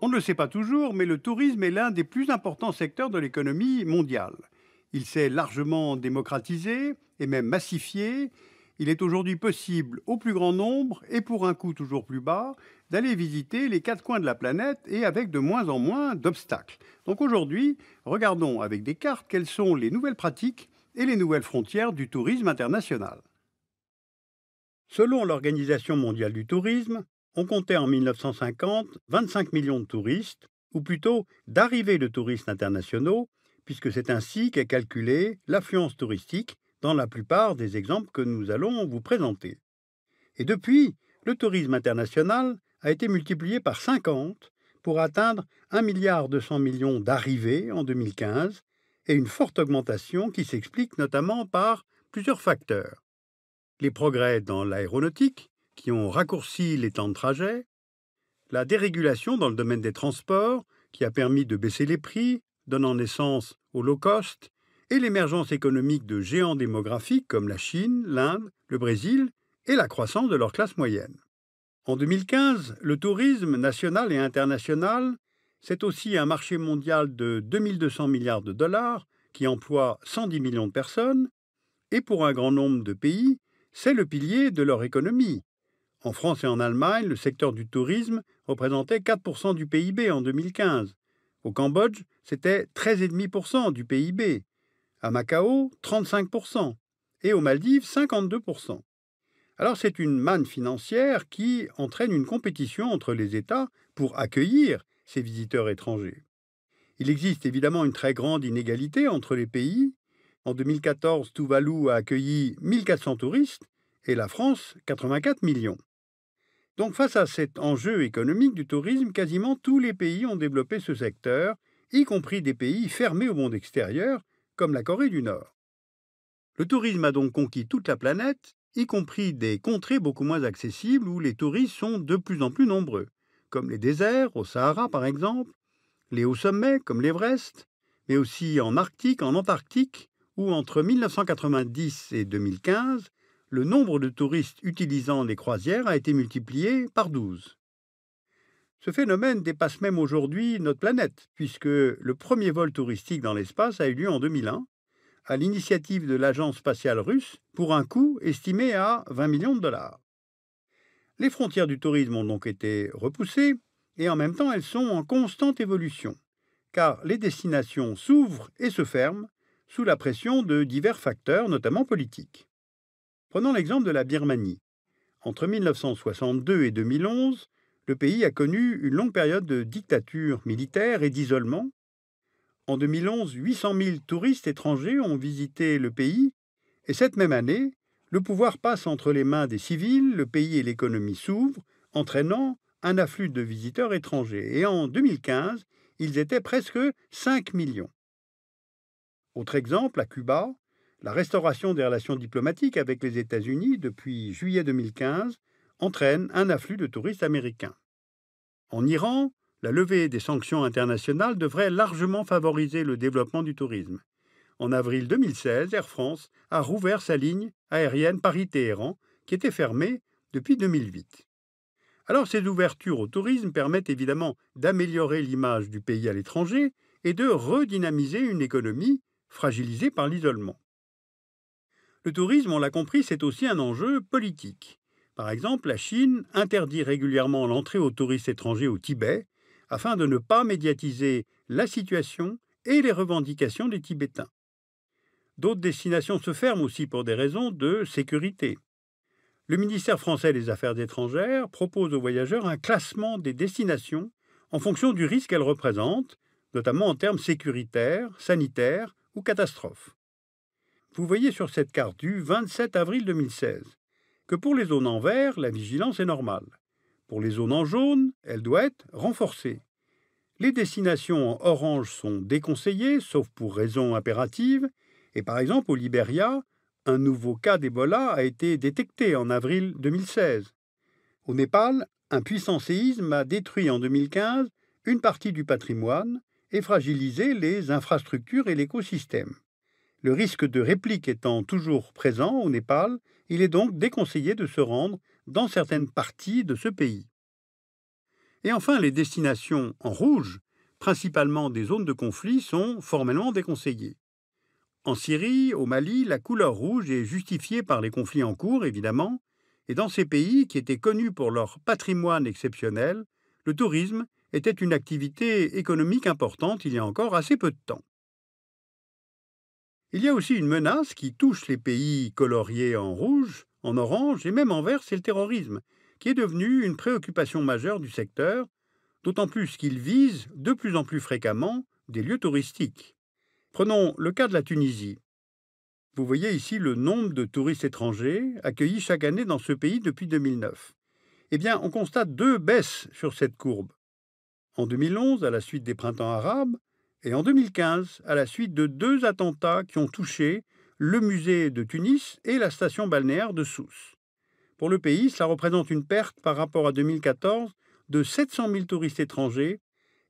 On ne le sait pas toujours, mais le tourisme est l'un des plus importants secteurs de l'économie mondiale. Il s'est largement démocratisé et même massifié. Il est aujourd'hui possible au plus grand nombre et pour un coût toujours plus bas d'aller visiter les quatre coins de la planète et avec de moins en moins d'obstacles. Donc aujourd'hui, regardons avec des cartes quelles sont les nouvelles pratiques et les nouvelles frontières du tourisme international. Selon l'Organisation mondiale du tourisme, on comptait en 1950 25 millions de touristes, ou plutôt d'arrivées de touristes internationaux, puisque c'est ainsi qu'est calculée l'affluence touristique dans la plupart des exemples que nous allons vous présenter. Et depuis, le tourisme international a été multiplié par 50 pour atteindre 1,2 milliard d'arrivées en 2015 et une forte augmentation qui s'explique notamment par plusieurs facteurs. Les progrès dans l'aéronautique, qui ont raccourci les temps de trajet, la dérégulation dans le domaine des transports, qui a permis de baisser les prix, donnant naissance au low cost, et l'émergence économique de géants démographiques comme la Chine, l'Inde, le Brésil, et la croissance de leur classe moyenne. En 2015, le tourisme national et international, c'est aussi un marché mondial de 2200 milliards de dollars qui emploie 110 millions de personnes, et pour un grand nombre de pays, c'est le pilier de leur économie. En France et en Allemagne, le secteur du tourisme représentait 4% du PIB en 2015. Au Cambodge, c'était 13,5% du PIB. À Macao, 35%. Et aux Maldives, 52%. Alors c'est une manne financière qui entraîne une compétition entre les États pour accueillir ces visiteurs étrangers. Il existe évidemment une très grande inégalité entre les pays. En 2014, Tuvalu a accueilli 1400 touristes et la France 84 millions. Donc face à cet enjeu économique du tourisme, quasiment tous les pays ont développé ce secteur, y compris des pays fermés au monde extérieur, comme la Corée du Nord. Le tourisme a donc conquis toute la planète, y compris des contrées beaucoup moins accessibles où les touristes sont de plus en plus nombreux, comme les déserts, au Sahara par exemple, les hauts sommets comme l'Everest, mais aussi en Arctique, en Antarctique, où entre 1990 et 2015, le nombre de touristes utilisant les croisières a été multiplié par 12. Ce phénomène dépasse même aujourd'hui notre planète, puisque le premier vol touristique dans l'espace a eu lieu en 2001, à l'initiative de l'agence spatiale russe, pour un coût estimé à 20 millions de dollars. Les frontières du tourisme ont donc été repoussées, et en même temps elles sont en constante évolution, car les destinations s'ouvrent et se ferment sous la pression de divers facteurs, notamment politiques. Prenons l'exemple de la Birmanie. Entre 1962 et 2011, le pays a connu une longue période de dictature militaire et d'isolement. En 2011, 800 000 touristes étrangers ont visité le pays, et cette même année, le pouvoir passe entre les mains des civils, le pays et l'économie s'ouvrent, entraînant un afflux de visiteurs étrangers. Et en 2015, ils étaient presque 5 millions. Autre exemple, à Cuba, la restauration des relations diplomatiques avec les États-Unis depuis juillet 2015 entraîne un afflux de touristes américains. En Iran, la levée des sanctions internationales devrait largement favoriser le développement du tourisme. En avril 2016, Air France a rouvert sa ligne aérienne Paris-Téhéran, qui était fermée depuis 2008. Alors ces ouvertures au tourisme permettent évidemment d'améliorer l'image du pays à l'étranger et de redynamiser une économie fragilisée par l'isolement. Le tourisme, on l'a compris, c'est aussi un enjeu politique. Par exemple, la Chine interdit régulièrement l'entrée aux touristes étrangers au Tibet afin de ne pas médiatiser la situation et les revendications des Tibétains. D'autres destinations se ferment aussi pour des raisons de sécurité. Le ministère français des Affaires étrangères propose aux voyageurs un classement des destinations en fonction du risque qu'elles représentent, notamment en termes sécuritaires, sanitaires ou catastrophes. Vous voyez sur cette carte du 27 avril 2016 que pour les zones en vert, la vigilance est normale. Pour les zones en jaune, elle doit être renforcée. Les destinations en orange sont déconseillées, sauf pour raisons impératives, et par exemple au Libéria, un nouveau cas d'Ebola a été détecté en avril 2016. Au Népal, un puissant séisme a détruit en 2015 une partie du patrimoine et fragilisé les infrastructures et l'écosystème. Le risque de réplique étant toujours présent au Népal, il est donc déconseillé de se rendre dans certaines parties de ce pays. Et enfin, les destinations en rouge, principalement des zones de conflit, sont formellement déconseillées. En Syrie, au Mali, la couleur rouge est justifiée par les conflits en cours, évidemment, et dans ces pays qui étaient connus pour leur patrimoine exceptionnel, le tourisme était une activité économique importante il y a encore assez peu de temps. Il y a aussi une menace qui touche les pays coloriés en rouge, en orange et même en vert, c'est le terrorisme, qui est devenu une préoccupation majeure du secteur, d'autant plus qu'il vise de plus en plus fréquemment des lieux touristiques. Prenons le cas de la Tunisie. Vous voyez ici le nombre de touristes étrangers accueillis chaque année dans ce pays depuis 2009. Eh bien, on constate deux baisses sur cette courbe. En 2011, à la suite des printemps arabes, et en 2015, à la suite de deux attentats qui ont touché le musée de Tunis et la station balnéaire de Sousse. Pour le pays, cela représente une perte par rapport à 2014 de 700 000 touristes étrangers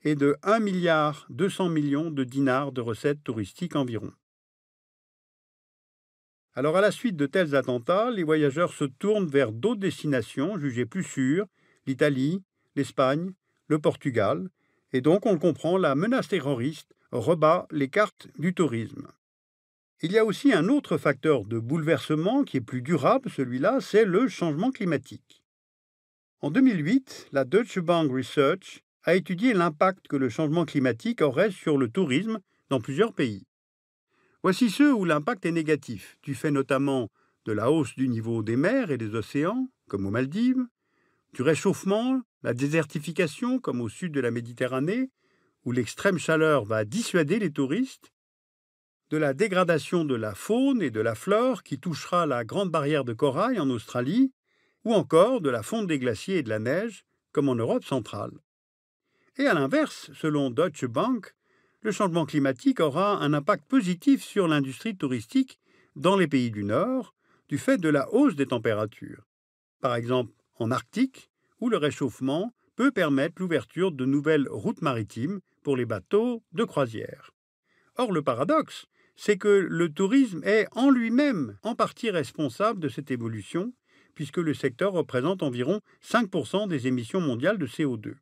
et de 1,2 milliard de dinars de recettes touristiques environ. Alors à la suite de tels attentats, les voyageurs se tournent vers d'autres destinations jugées plus sûres, l'Italie, l'Espagne, le Portugal, et donc on le comprend, la menace terroriste rebat les cartes du tourisme. Il y a aussi un autre facteur de bouleversement qui est plus durable, celui-là, c'est le changement climatique. En 2008, la Deutsche Bank Research a étudié l'impact que le changement climatique aurait sur le tourisme dans plusieurs pays. Voici ceux où l'impact est négatif, du fait notamment de la hausse du niveau des mers et des océans, comme aux Maldives, du réchauffement, la désertification, comme au sud de la Méditerranée, où l'extrême chaleur va dissuader les touristes, de la dégradation de la faune et de la flore qui touchera la grande barrière de corail en Australie, ou encore de la fonte des glaciers et de la neige, comme en Europe centrale. Et à l'inverse, selon Deutsche Bank, le changement climatique aura un impact positif sur l'industrie touristique dans les pays du Nord, du fait de la hausse des températures. Par exemple, en Arctique, où le réchauffement peut permettre l'ouverture de nouvelles routes maritimes pour les bateaux de croisière. Or, le paradoxe, c'est que le tourisme est en lui-même en partie responsable de cette évolution, puisque le secteur représente environ 5% des émissions mondiales de CO2.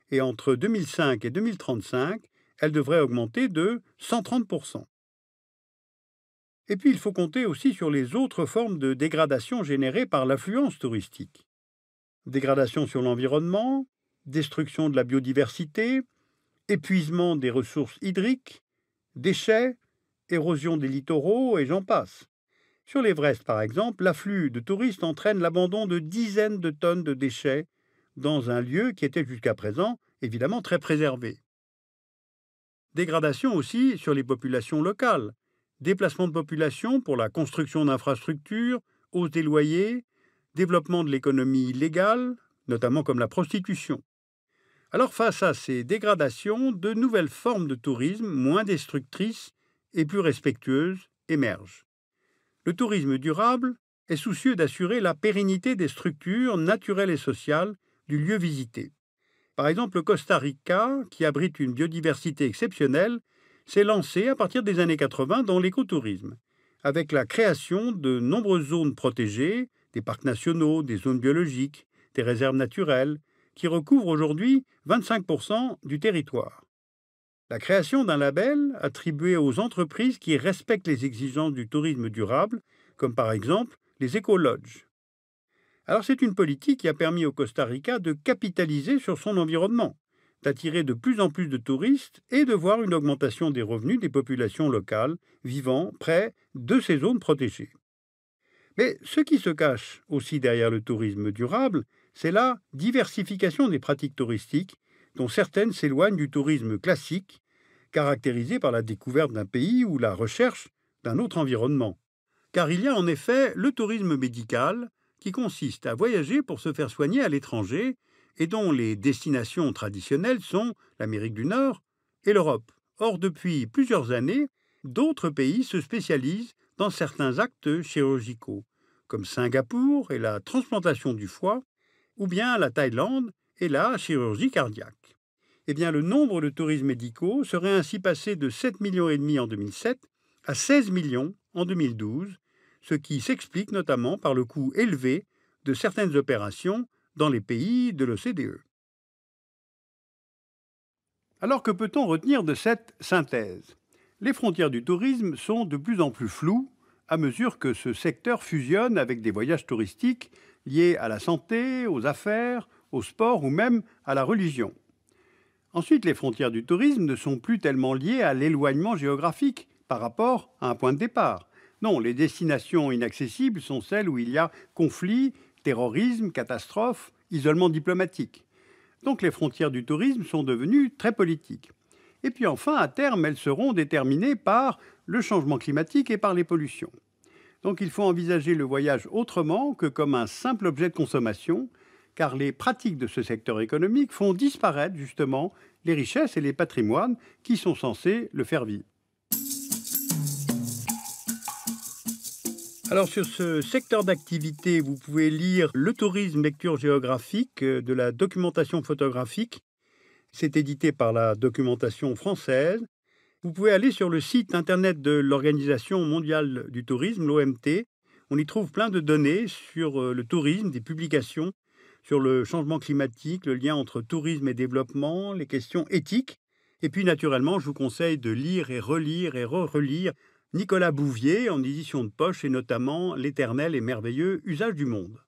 Et entre 2005 et 2035, elle devrait augmenter de 130%. Et puis il faut compter aussi sur les autres formes de dégradation générées par l'affluence touristique. Dégradation sur l'environnement, destruction de la biodiversité, épuisement des ressources hydriques, déchets, érosion des littoraux et j'en passe. Sur l'Everest, par exemple, l'afflux de touristes entraîne l'abandon de dizaines de tonnes de déchets dans un lieu qui était jusqu'à présent évidemment très préservé. Dégradation aussi sur les populations locales. Déplacement de population pour la construction d'infrastructures, hausse des loyers, développement de l'économie illégale, notamment comme la prostitution. Alors face à ces dégradations, de nouvelles formes de tourisme moins destructrices et plus respectueuses émergent. Le tourisme durable est soucieux d'assurer la pérennité des structures naturelles et sociales du lieu visité. Par exemple, le Costa Rica, qui abrite une biodiversité exceptionnelle, s'est lancé à partir des années 80 dans l'écotourisme, avec la création de nombreuses zones protégées, des parcs nationaux, des zones biologiques, des réserves naturelles, qui recouvrent aujourd'hui 25% du territoire. La création d'un label attribué aux entreprises qui respectent les exigences du tourisme durable, comme par exemple les éco-lodges. Alors c'est une politique qui a permis au Costa Rica de capitaliser sur son environnement, d'attirer de plus en plus de touristes et de voir une augmentation des revenus des populations locales vivant près de ces zones protégées. Mais ce qui se cache aussi derrière le tourisme durable, c'est la diversification des pratiques touristiques, dont certaines s'éloignent du tourisme classique, caractérisé par la découverte d'un pays ou la recherche d'un autre environnement. Car il y a en effet le tourisme médical, qui consiste à voyager pour se faire soigner à l'étranger et dont les destinations traditionnelles sont l'Amérique du Nord et l'Europe. Or, depuis plusieurs années, d'autres pays se spécialisent dans certains actes chirurgicaux, comme Singapour et la transplantation du foie, ou bien la Thaïlande et la chirurgie cardiaque. Eh bien, le nombre de touristes médicaux serait ainsi passé de 7,5 millions en 2007 à 16 millions en 2012, ce qui s'explique notamment par le coût élevé de certaines opérations dans les pays de l'OCDE. Alors que peut-on retenir de cette synthèse? Les frontières du tourisme sont de plus en plus floues à mesure que ce secteur fusionne avec des voyages touristiques liés à la santé, aux affaires, au sport ou même à la religion. Ensuite, les frontières du tourisme ne sont plus tellement liées à l'éloignement géographique par rapport à un point de départ. Non, les destinations inaccessibles sont celles où il y a conflit, terrorisme, catastrophe, isolement diplomatique. Donc les frontières du tourisme sont devenues très politiques. Et puis enfin, à terme, elles seront déterminées par le changement climatique et par les pollutions. Donc il faut envisager le voyage autrement que comme un simple objet de consommation, car les pratiques de ce secteur économique font disparaître justement les richesses et les patrimoines qui sont censés le faire vivre. Alors sur ce secteur d'activité, vous pouvez lire Le tourisme, lecture géographique de la documentation photographique. C'est édité par la documentation française. Vous pouvez aller sur le site internet de l'Organisation mondiale du tourisme, l'OMT. On y trouve plein de données sur le tourisme, des publications sur le changement climatique, le lien entre tourisme et développement, les questions éthiques. Et puis naturellement, je vous conseille de lire et relire et re-relire Nicolas Bouvier en édition de poche et notamment L'éternel et merveilleux usage du monde.